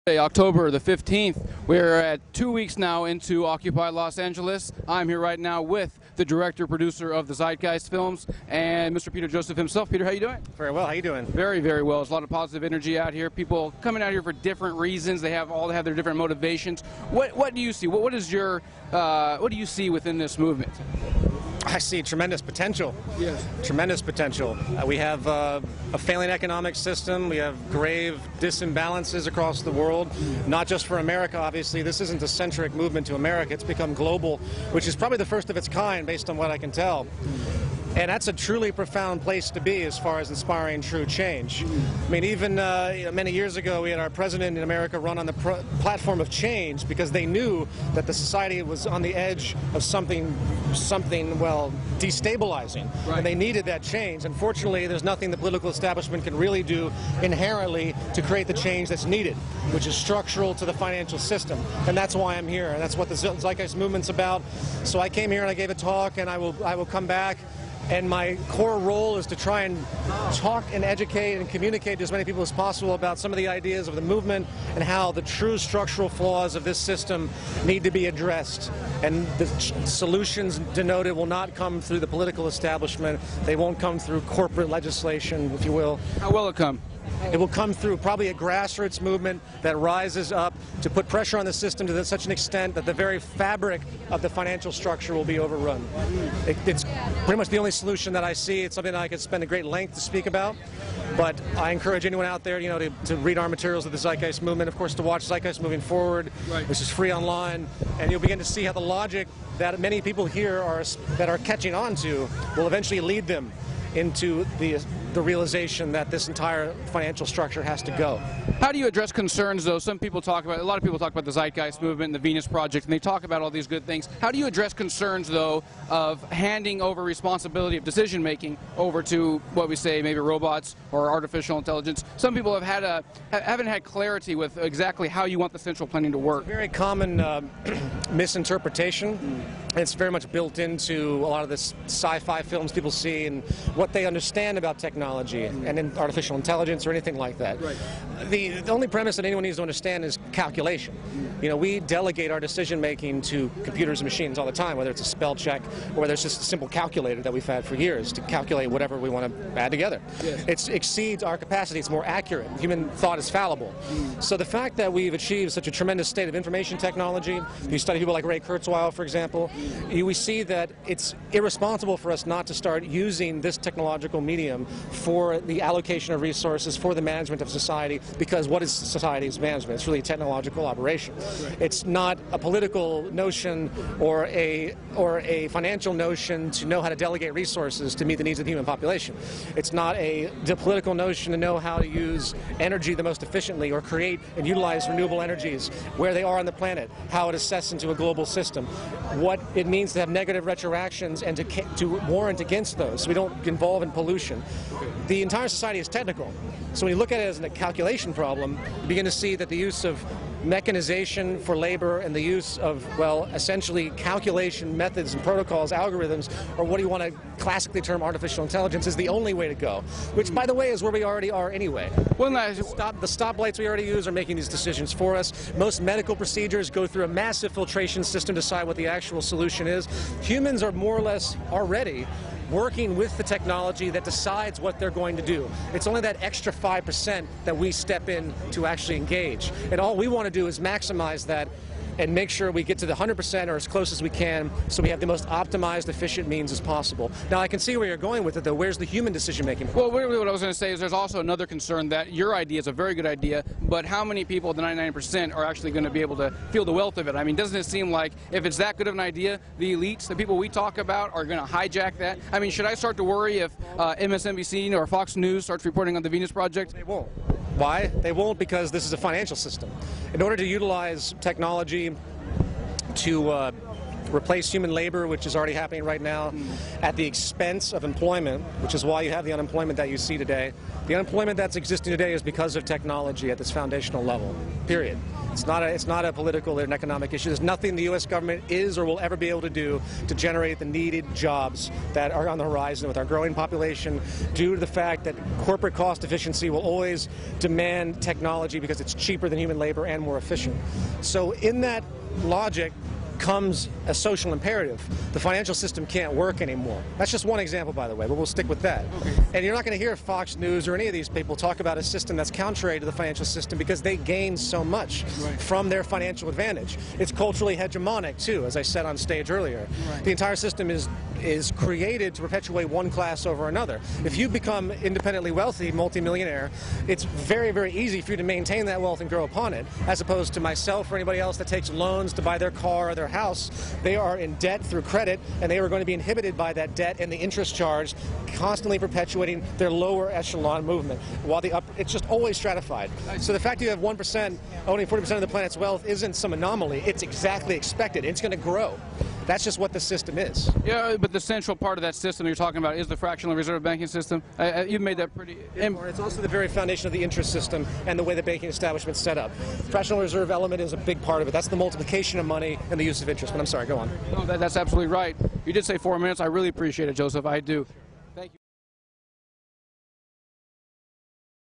October the 15th. We're at 2 weeks now into Occupy Los Angeles. I'm here right now with the director, producer of the Zeitgeist films, and Mr. Peter Joseph himself. Peter, how you doing? Very well. How you doing? Very, very well. There's a lot of positive energy out here. People coming out here for different reasons. They all have their different motivations. What do you see? What do you see within this movement? I see tremendous potential. Yes. Tremendous potential. We have a failing economic system. We have grave disimbalances across the world, not just for America, obviously. This isn't a centric movement to America. It's become global, which is probably the first of its kind, based on what I can tell. And that's a truly profound place to be as far as inspiring true change. I mean, even many years ago, we had our president in America run on the platform of change because they knew that the society was on the edge of something well, destabilizing. Right. And they needed that change. Unfortunately, there's nothing the political establishment can really do inherently to create the change that's needed, which is structural to the financial system. And that's why I'm here. And that's what the Zeitgeist movement's about. So I came here and I gave a talk, and I will come back. And my core role is to try and talk and educate and communicate to as many people as possible about some of the ideas of the movement and how the true structural flaws of this system need to be addressed. And the solutions denoted will not come through the political establishment. They won't come through corporate legislation, if you will. How will it come? It will come through probably a grassroots movement that rises up to put pressure on the system to such an extent that the very fabric of the financial structure will be overrun. It's pretty much the only solution that I see. It's something that I could spend a great length to speak about. But I encourage anyone out there, to read our materials of the Zeitgeist movement, of course, to watch Zeitgeist Moving Forward, right, which is free online, and you'll begin to see how the logic that many people here are catching on to will eventually lead them into the realization that this entire financial structure has to go. How do you address concerns, though? A lot of people talk about the Zeitgeist movement and the Venus Project, and they talk about all these good things. How do you address concerns, though, of handing over responsibility of decision-making over to what we say, maybe robots or artificial intelligence? Some people haven't had clarity with exactly how you want the central planning to work. It's a very common misinterpretation. It's very much built into a lot of the sci-fi films people see and what they understand about technology and in artificial intelligence or anything like that. Right. The only premise that anyone needs to understand is calculation. We delegate our decision-making to computers and machines all the time, whether it's a spell check or whether it's just a simple calculator that we've had for years to calculate whatever we want to add together. Yes. It exceeds our capacity. It's more accurate. Human thought is fallible. So the fact that we've achieved such a tremendous state of information technology, you study people like Ray Kurzweil, for example, we see that it's irresponsible for us not to start using this technological medium for the allocation of resources, for the management of society, because what is society's management? It's really a technological operation. Right. It's not a political notion or a financial notion to know how to delegate resources to meet the needs of the human population. It's not the political notion to know how to use energy the most efficiently or create and utilize renewable energies, where they are on the planet, how it assesses into a global system, what it means to have negative retroactions and to warrant against those so we don't involve in pollution. The entire society is technical. So when you look at it as a calculation problem, you begin to see that the use of mechanization for labor and the use of, well, essentially calculation methods and protocols, algorithms, or what do you want to classically term artificial intelligence, is the only way to go, which, by the way, is where we already are anyway. The stoplights we already use are making these decisions for us. Most medical procedures go through a massive filtration system to decide what the actual solution is. Humans are more or less already working with the technology that decides what they're going to do. It's only that extra 5% that we step in to actually engage. And all we want to do is maximize that and make sure we get to the 100% or as close as we can so we have the most optimized, efficient means as possible. Now, I can see where you're going with it, though. Where's the human decision-making? Well, what I was going to say is there's also another concern that your idea is a very good idea, but how many people, the 99%, are actually going to be able to feel the wealth of it? I mean, doesn't it seem like if it's that good of an idea, the elites, the people we talk about, are going to hijack that? I mean, should I start to worry if MSNBC or Fox News starts reporting on the Venus Project? They won't. Why? They won't, because this is a financial system. In order to utilize technology to replace human labor, which is already happening right now, at the expense of employment, which is why you have the unemployment that you see today. The unemployment that's existing today is because of technology at this foundational level, period. It's not a political or an economic issue. There's nothing the U.S. government is or will ever be able to do to generate the needed jobs that are on the horizon with our growing population, due to the fact that corporate cost efficiency will always demand technology because it's cheaper than human labor and more efficient. So in that logic comes a social imperative. The financial system can't work anymore. That's just one example, by the way, but we'll stick with that. Okay. And you're not going to hear Fox News or any of these people talk about a system that's contrary to the financial system because they gain so much from their financial advantage. It's culturally hegemonic, too, as I said on stage earlier. The entire system is created to perpetuate one class over another. If you become independently wealthy, multimillionaire, it's very, very easy for you to maintain that wealth and grow upon it, as opposed to myself or anybody else that takes loans to buy their car or their house. They are in debt through credit, and they are going to be inhibited by that debt and the interest charge, constantly perpetuating their lower echelon movement, while it's just always stratified. So the fact that you have 1% owning 40% of the planet's wealth isn't some anomaly. It's exactly expected. It's going to grow. That's just what the system is. Yeah, but the central part of that system you're talking about is the fractional reserve banking system. You've made that pretty... It's also the very foundation of the interest system and the way the banking establishment's set up. Fractional reserve element is a big part of it. That's the multiplication of money and the use of interest. But I'm sorry, go on. No, that's absolutely right. You did say 4 minutes. I really appreciate it, Joseph. I do.